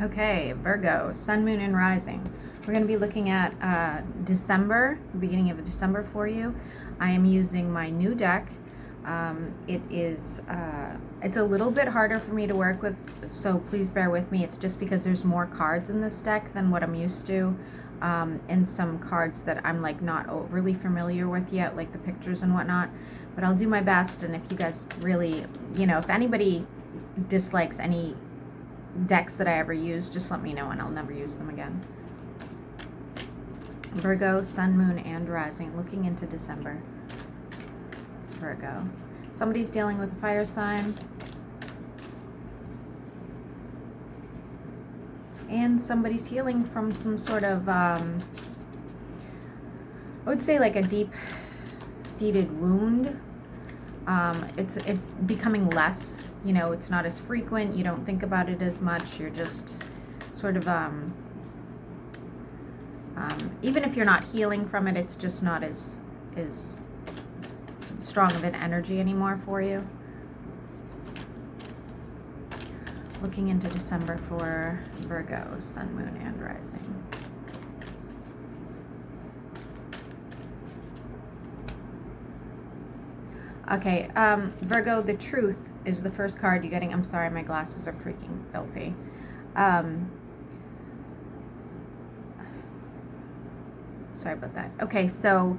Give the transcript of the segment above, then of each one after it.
Okay, Virgo, Sun, Moon, and Rising. We're going to be looking at December, beginning of December for you. I am using my new deck. It's a little bit harder for me to work with, so please bear with me. It's just because there's more cards in this deck than what I'm used to, and some cards that I'm like not overly familiar with yet, like the pictures and whatnot. But I'll do my best, and if you guys really, if anybody dislikes any decks that I ever use, just let me know and I'll never use them again. Virgo, Sun, Moon, and Rising. Looking into December. Virgo. Somebody's dealing with a fire sign. And somebody's healing from some sort of, I would say like a deep-seated wound. It's becoming less. It's not as frequent. You don't think about it as much. You're just sort of, even if you're not healing from it, it's just not as strong of an energy anymore for you. Looking into December for Virgo, Sun, Moon, and Rising. Okay, Virgo, the Truth is the first card you're getting. I'm sorry, my glasses are freaking filthy. Sorry about that. Okay, so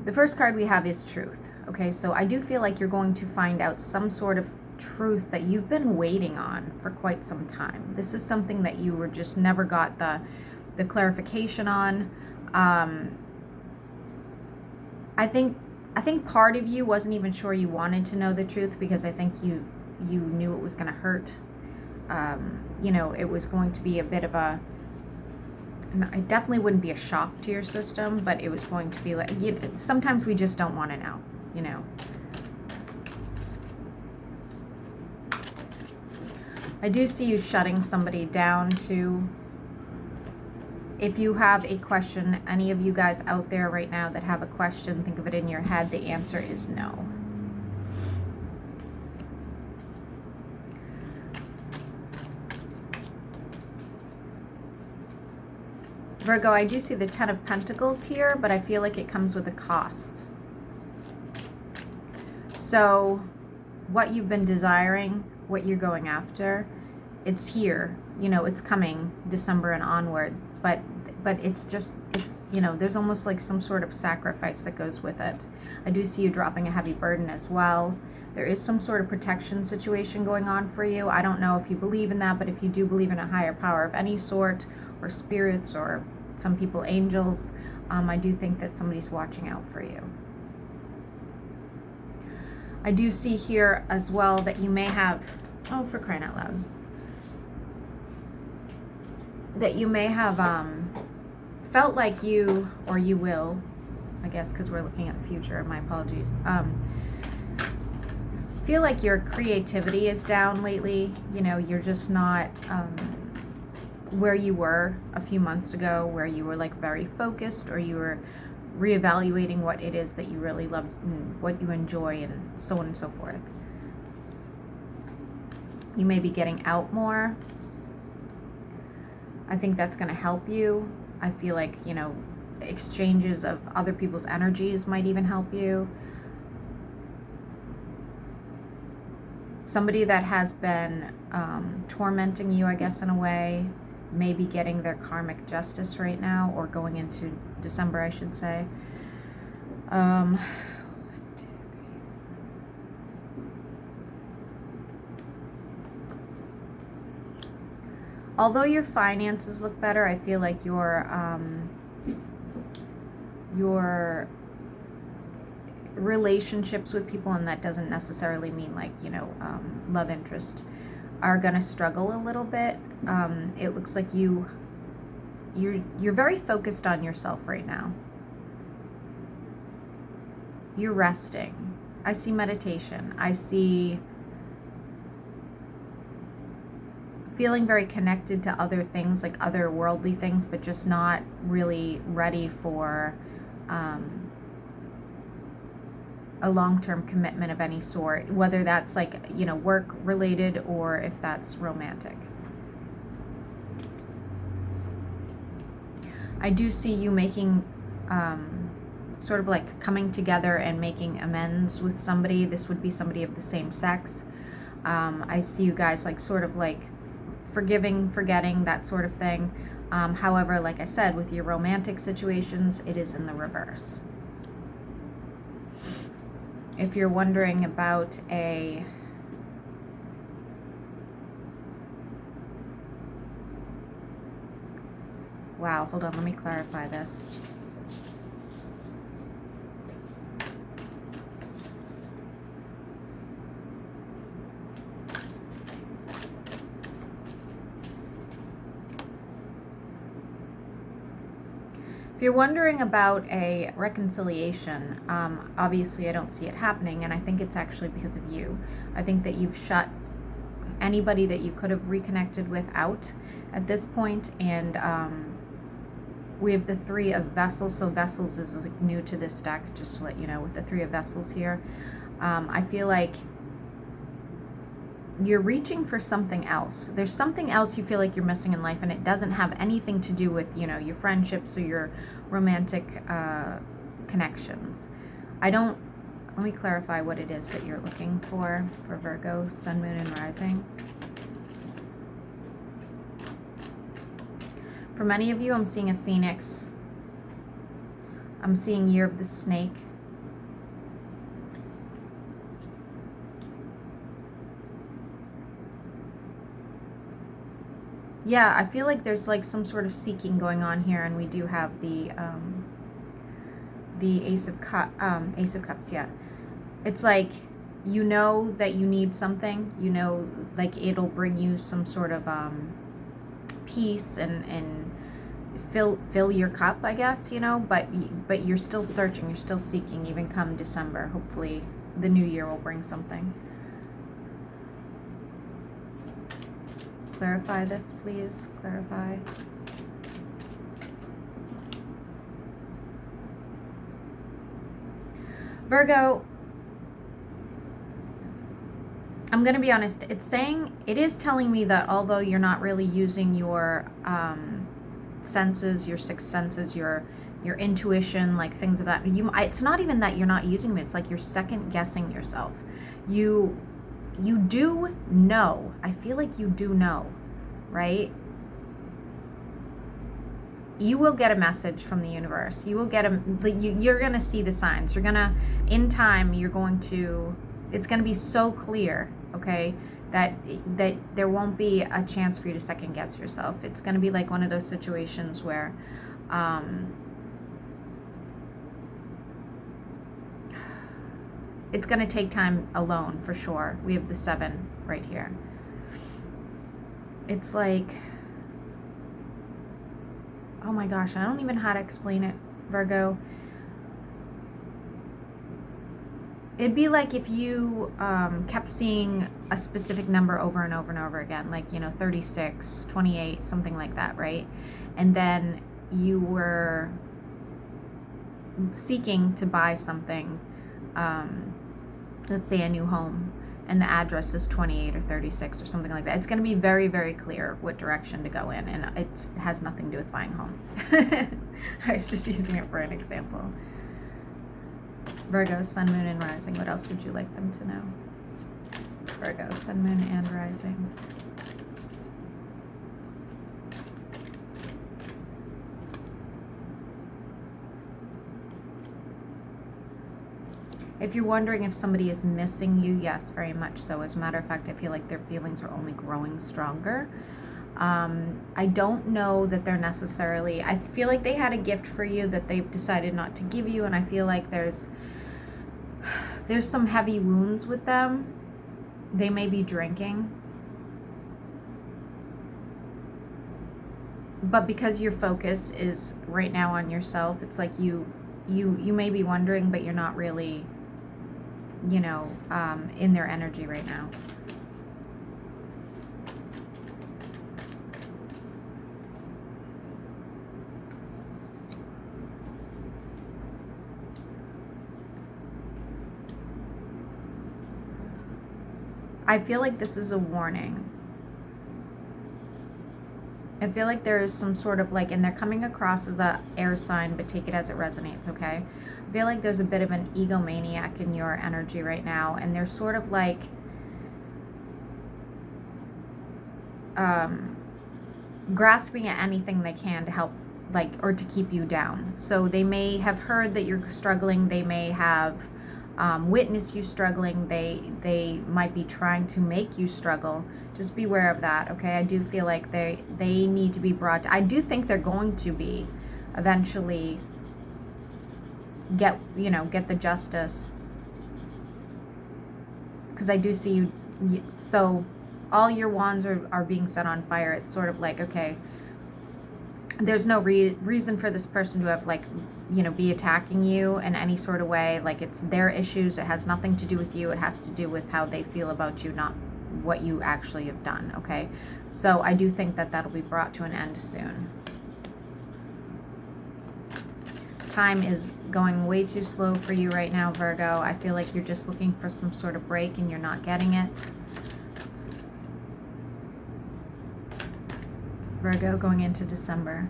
the first card we have is Truth. Okay, so I do feel like you're going to find out some sort of truth that you've been waiting on for quite some time. This is something that you were just never got the clarification on. I think part of you wasn't even sure you wanted to know the truth, because I think you knew it was going to hurt. It was going to be a bit of a, it definitely wouldn't be a shock to your system, but it was going to be like, sometimes we just don't want to know, I do see you shutting somebody down too. If you have a question, any of you guys out there right now that have a question, think of it in your head. The answer is no. Virgo, I do see the Ten of Pentacles here, but I feel like it comes with a cost. So what you've been desiring, what you're going after, it's here. It's coming December and onward, but it's there's almost like some sort of sacrifice that goes with it. I do see you dropping a heavy burden as well. There is some sort of protection situation going on for you. I don't know if you believe in that, but if you do believe in a higher power of any sort, or spirits, or some people angels, I do think that somebody's watching out for you. I do see here as well that you may have, oh, for crying out loud, that you may have felt like you, or you will, I guess, because we're looking at the future, my apologies, feel like your creativity is down lately. You're just not where you were a few months ago, where you were like very focused, or you were reevaluating what it is that you really love and what you enjoy, and so on and so forth. You may be getting out more. I think that's going to help you. I feel like, exchanges of other people's energies might even help you. Somebody that has been tormenting you, I guess, in a way, may be getting their karmic justice right now, or going into December, I should say. Although your finances look better, I feel like your relationships with people, and that doesn't necessarily mean like, love interest, are gonna struggle a little bit. It looks like you're very focused on yourself right now. You're resting. I see meditation. I see feeling very connected to other things, like other worldly things, but just not really ready for a long-term commitment of any sort, whether that's like, work related, or if that's romantic. I do see you making, sort of like coming together and making amends with somebody. This would be somebody of the same sex. I see you guys like sort of like forgiving, forgetting, that sort of thing. However, like I said, with your romantic situations, it is in the reverse. If you're wondering about a wow, hold on, let me clarify this. If you're wondering about a reconciliation, obviously I don't see it happening, and I think it's actually because of you. I think that you've shut anybody that you could have reconnected with out at this point, and we have the Three of Vessels. So Vessels is like new to this deck, just to let you know, with the Three of Vessels here. I feel like you're reaching for something else. There's something else you feel like you're missing in life, and it doesn't have anything to do with, you know, your friendships or your romantic connections. Let me clarify what it is that you're looking for Virgo, Sun, Moon, and Rising. For many of you, I'm seeing a Phoenix. I'm seeing Year of the Snake. Yeah, I feel like there's like some sort of seeking going on here, and we do have the Ace of Cups. Yeah, it's like, you know that you need something. You know, like it'll bring you some sort of peace and fill your cup, I guess. You know, but you're still searching. You're still seeking, even come December. Hopefully, the new year will bring something. Clarify this, please. Clarify. Virgo, I'm going to be honest. It is telling me that although you're not really using your senses, your sixth senses, your intuition, like things of that, it's not even that you're not using them. It's like you're second guessing yourself. You do know. I feel like you do know, right? You will get a message from the universe. You will get you're going to see the signs. You're going to, in time, it's going to be so clear, okay, that there won't be a chance for you to second guess yourself. It's going to be like one of those situations where, it's going to take time alone, for sure. We have the 7 right here. It's like, oh my gosh, I don't even know how to explain it, Virgo. It'd be like if you kept seeing a specific number over and over and over again, like, 36, 28, something like that, right? And then you were seeking to buy something, let's say a new home, and the address is 28 or 36 or something like that. It's going to be very, very clear what direction to go in, and it has nothing to do with buying a home. I was just using it for an example. Virgo, Sun, Moon, and Rising. What else would you like them to know? Virgo, Sun, Moon, and Rising. If you're wondering if somebody is missing you, yes, very much so. As a matter of fact, I feel like their feelings are only growing stronger. I don't know that they're necessarily, I feel like they had a gift for you that they've decided not to give you, and I feel like there's some heavy wounds with them. They may be drinking. But because your focus is right now on yourself, it's like you may be wondering, but you're not really, in their energy right now. I feel like this is a warning. I feel like there is some sort of like, and they're coming across as a air sign, but take it as it resonates, okay? I feel like there's a bit of an egomaniac in your energy right now, and they're sort of like grasping at anything they can to help, like, or to keep you down. So they may have heard that you're struggling. They may have witnessed you struggling. They might be trying to make you struggle. Just beware of that, okay? I do feel like they need to be brought to, I do think they're going to be eventually get the justice, because I do see you. So all your wands are being set on fire. It's sort of like, okay, there's no reason for this person to have, like, be attacking you in any sort of way. Like, it's their issues. It has nothing to do with you. It has to do with how they feel about you, not what you actually have done, okay? So I do think that that'll be brought to an end soon. Time is going way too slow for you right now, Virgo. I feel like you're just looking for some sort of break and you're not getting it. Virgo, going into December.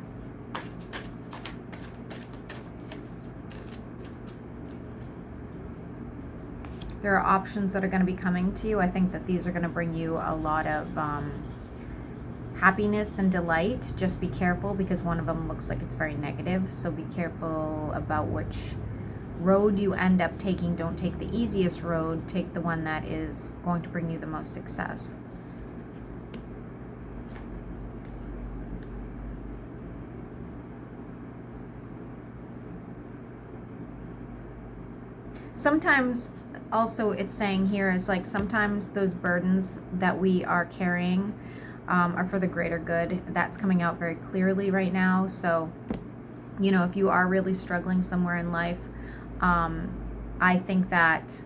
There are options that are going to be coming to you. I think that these are going to bring you a lot of happiness and delight. Just be careful, because one of them looks like it's very negative. So be careful about which road you end up taking. Don't take the easiest road. Take the one that is going to bring you the most success. Sometimes also it's saying here is like, sometimes those burdens that we are carrying are for the greater good. That's coming out very clearly right now. So, if you are really struggling somewhere in life, I think that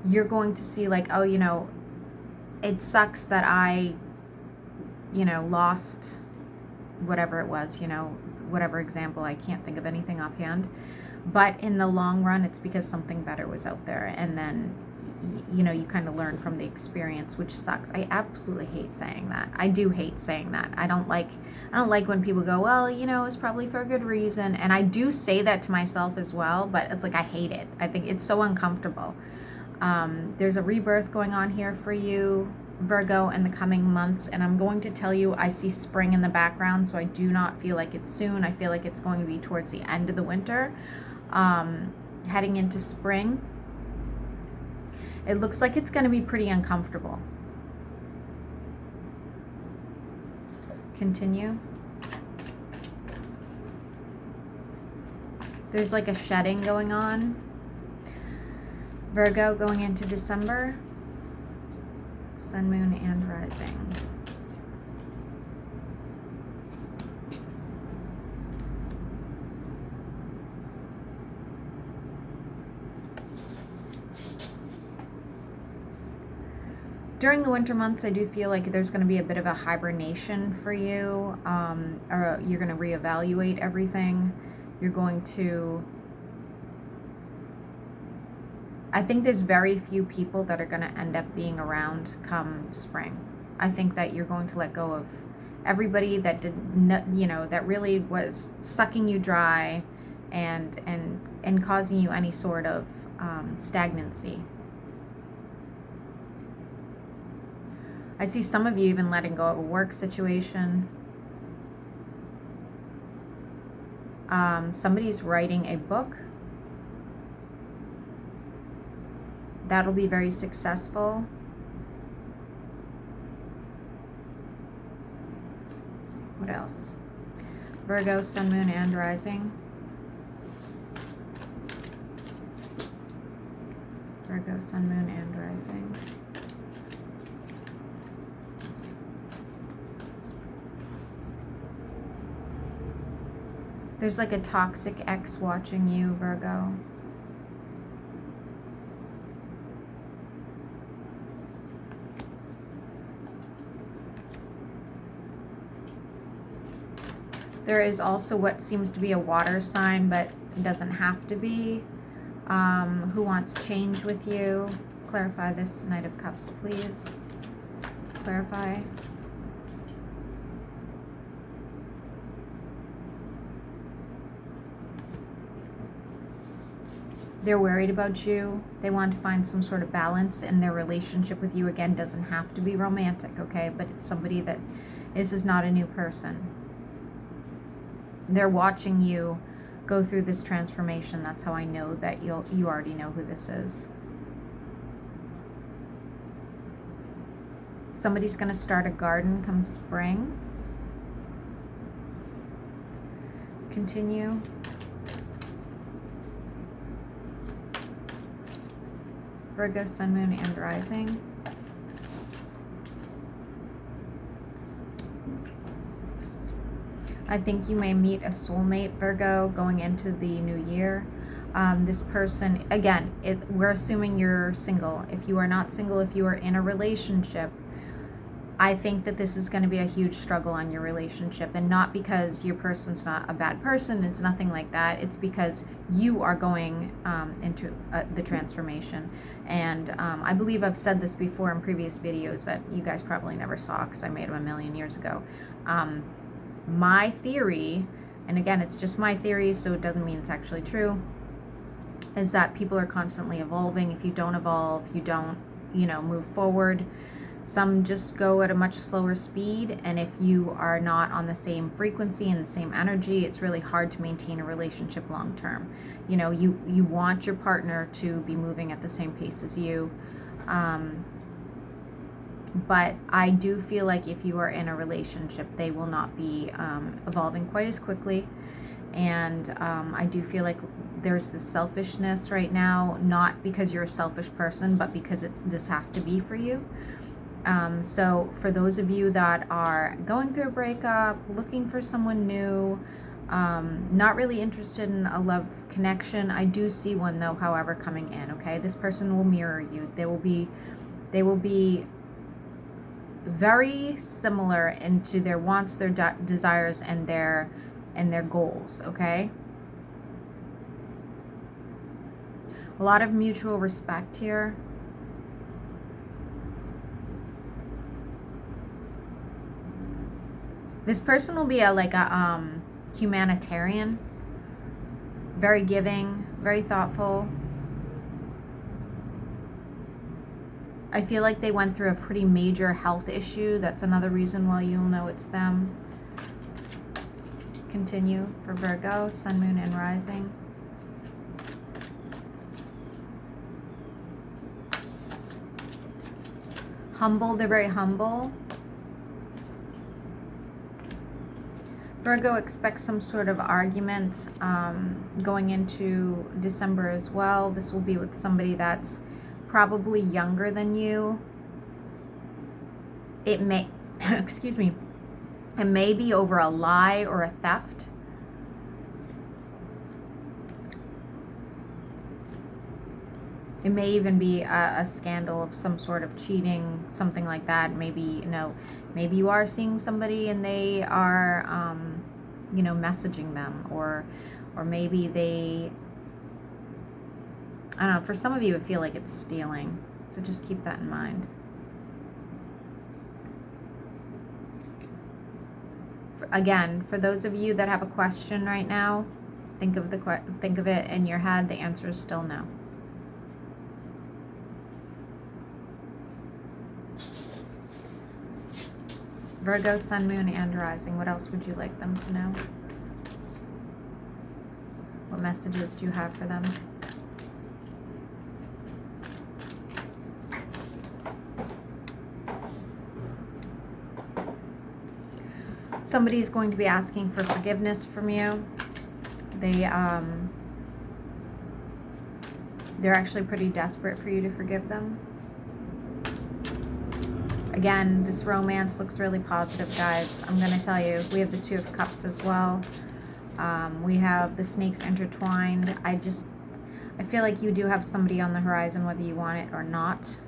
you're going to see like, oh, it sucks that I, lost whatever it was, whatever example. I can't think of anything offhand. But in the long run, it's because something better was out there. And then, you kind of learn from the experience, which sucks. I absolutely hate saying that. I do hate saying that. I don't like when people go, well, it's probably for a good reason. And I do say that to myself as well, but it's like, I hate it. I think it's so uncomfortable. There's a rebirth going on here for you, Virgo, in the coming months. And I'm going to tell you, I see spring in the background, so I do not feel like it's soon. I feel like it's going to be towards the end of the winter. Heading into spring, it looks like it's going to be pretty uncomfortable. Continue. There's like a shedding going on. Virgo, going into December, sun, moon, and rising. During the winter months, I do feel like there's going to be a bit of a hibernation for you, or you're going to reevaluate everything. You're going to, I think there's very few people that are going to end up being around come spring. I think that you're going to let go of everybody that that really was sucking you dry and causing you any sort of stagnancy. I see some of you even letting go of a work situation. Somebody's writing a book. That'll be very successful. What else? Virgo, sun, moon, and rising. Virgo, sun, moon, and rising. There's like a toxic ex watching you, Virgo. There is also what seems to be a water sign, but it doesn't have to be. Who wants change with you? Clarify this, Knight of Cups, please. Clarify. They're worried about you. They want to find some sort of balance in their relationship with you. Again, doesn't have to be romantic, okay? But it's somebody that this is not a new person. They're watching you go through this transformation. That's how I know that you already know who this is. Somebody's going to start a garden come spring. Continue. Virgo, Sun, Moon, and Rising. I think you may meet a soulmate, Virgo, going into the new year. This person, again, we're assuming you're single. If you are not single, if you are in a relationship, I think that this is going to be a huge struggle on your relationship, and not because your person's not a bad person. It's nothing like that. It's because you are going into the transformation. And I believe I've said this before in previous videos that you guys probably never saw because I made them a million years ago. My theory, and again, it's just my theory, so it doesn't mean it's actually true, is that people are constantly evolving. If you don't evolve, you don't, move forward. Some just go at a much slower speed, and if you are not on the same frequency and the same energy, it's really hard to maintain a relationship long term. You want your partner to be moving at the same pace as you. But I do feel like if you are in a relationship, they will not be evolving quite as quickly. And I do feel like there's this selfishness right now, not because you're a selfish person, but because this has to be for you. So for those of you that are going through a breakup, looking for someone new, not really interested in a love connection, I do see one though, however, coming in, okay? This person will mirror you. They will be very similar into their wants, their desires, and their goals, okay? A lot of mutual respect here. This person will be a humanitarian, very giving, very thoughtful. I feel like they went through a pretty major health issue. That's another reason why you'll know it's them. Continue for Virgo, Sun, Moon, and Rising. Humble, they're very humble. Virgo expects some sort of argument going into December as well. This will be with somebody that's probably younger than you. It may, excuse me, it may be over a lie or a theft. It may even be a scandal of some sort of cheating, something like that. Maybe, maybe you are seeing somebody and they are, messaging them, or maybe they, I don't know, for some of you, I feel like it's stealing. So just keep that in mind. Again, for those of you that have a question right now, think of it in your head. The answer is still no. Virgo, Sun, Moon, and Rising. What else would you like them to know? What messages do you have for them? Somebody is going to be asking for forgiveness from you. They're actually pretty desperate for you to forgive them. Again, this romance looks really positive, guys. I'm going to tell you, we have the Two of Cups as well. We have the snakes intertwined. I feel like you do have somebody on the horizon, whether you want it or not.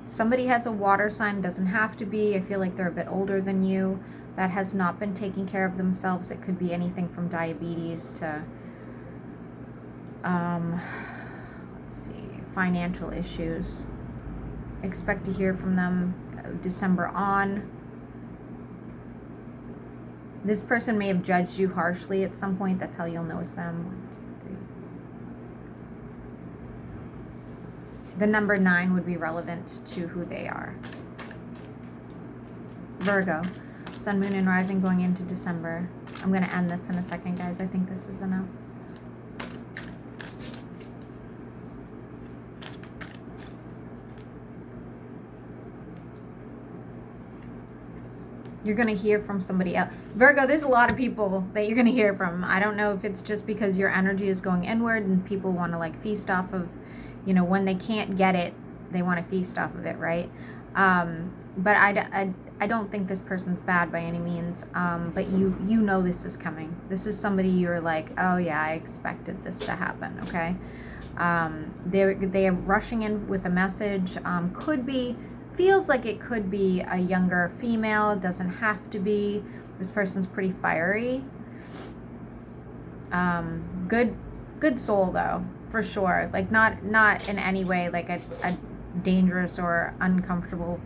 Somebody has a water sign, doesn't have to be. I feel like they're a bit older than you, that has not been taking care of themselves. It could be anything from diabetes to financial issues. Expect to hear from them December on. This person may have judged you harshly at some point. That's how you'll know it's them. 1, 2, 3. The number 9 would be relevant to who they are. Virgo, Sun, Moon, and Rising going into December. I'm going to end this in a second, guys. I think this is enough. You're going to hear from somebody else. Virgo, there's a lot of people that you're going to hear from. I don't know if it's just because your energy is going inward and people want to like feast off of, you know, when they can't get it, they want to feast off of it, right? But I don't think this person's bad by any means. But you know this is coming. This is somebody you're like, oh yeah, I expected this to happen, okay? They are rushing in with a message. Could be, feels like it could be a younger female. It doesn't have to be. This person's pretty fiery. Good soul though, for sure. Like not in any way like a dangerous or uncomfortable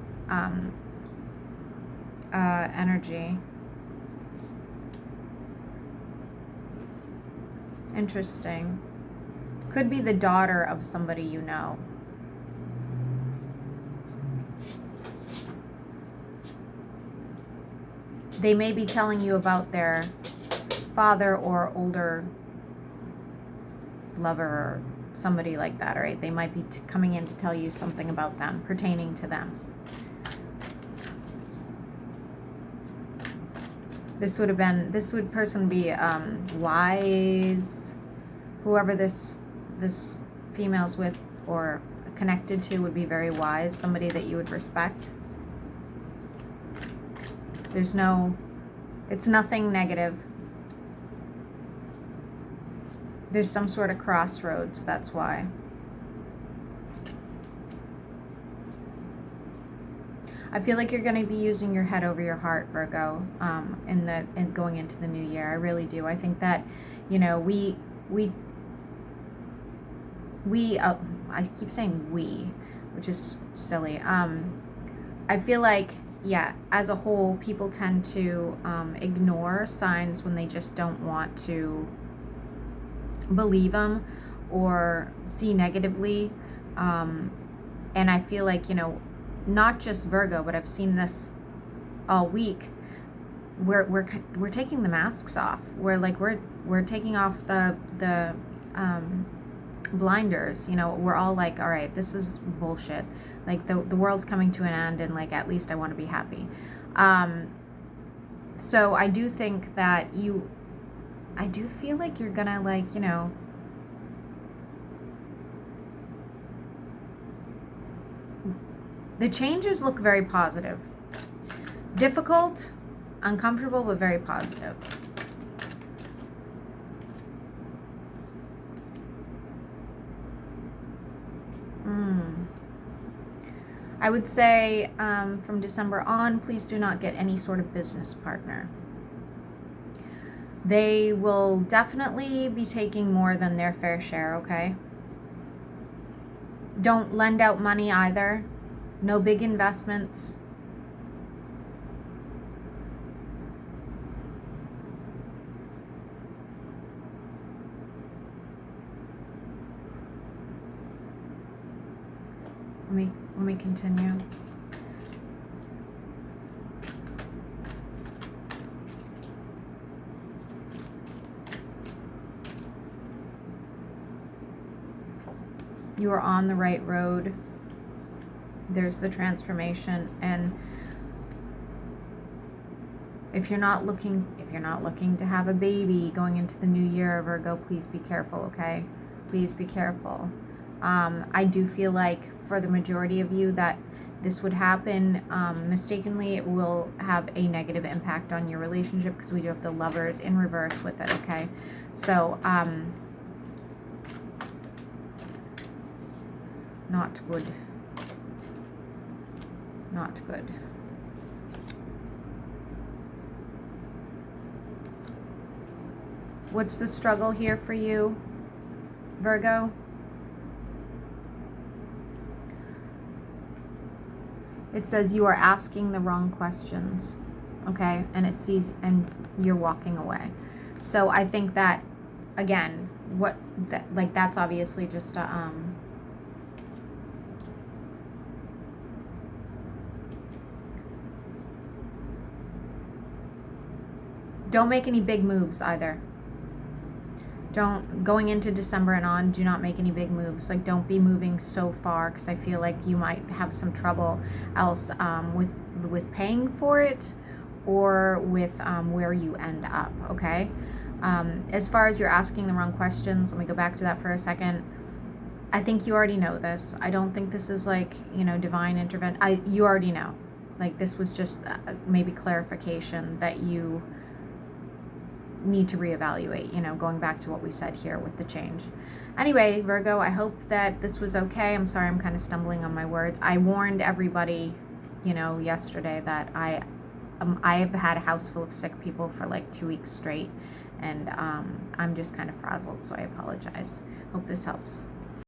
energy. Interesting. Could be the daughter of somebody you know. They may be telling you about their father or older lover or somebody like that, right? They might be coming in to tell you something about them, pertaining to them. This would person be wise. Whoever this female's with or connected to would be very wise. Somebody that you would respect. It's nothing negative. There's some sort of crossroads, that's why. I feel like you're going to be using your head over your heart, Virgo, in going into the new year. I really do. I think that, you know, I keep saying we, which is silly. I feel like, yeah, as a whole, people tend to ignore signs when they just don't want to believe them or see negatively. And I feel like, you know, not just Virgo, but I've seen this all week. We're taking the masks off. We're taking off the blinders. You know, we're all like, all right, this is bullshit. Like the world's coming to an end, and like at least I want to be happy. So I do think that I do feel like you're gonna, like, you know, the changes look very positive. Difficult, uncomfortable, but very positive. I would say from December on, please do not get any sort of business partner. They will definitely be taking more than their fair share, okay? Don't lend out money either. No big investments. Let me continue. You are on the right road. There's the transformation, and if you're not looking to have a baby going into the new year, Virgo, please be careful, okay? Please be careful. I do feel like for the majority of you that this would happen mistakenly. It will have a negative impact on your relationship because we do have the Lovers in reverse with it, okay? So, not good. Not good. What's the struggle here for you, Virgo? It says you are asking the wrong questions. okay? And it sees, and you're walking away. So I think that, again, that's obviously just a, don't make any big moves either. Going into December and on, do not make any big moves. Like, don't be moving so far, because I feel like you might have some trouble else with paying for it, or with where you end up, okay? As far as you're asking the wrong questions, let me go back to that for a second. I think you already know this. I don't think this is like, divine intervention. You already know. Like, this was just maybe clarification that you need to reevaluate, going back to what we said here with the change. Anyway, Virgo, I hope that this was okay. I'm sorry I'm kind of stumbling on my words. I warned everybody, yesterday that I have had a house full of sick people for like 2 weeks straight, and I'm just kind of frazzled, so I apologize. Hope this helps.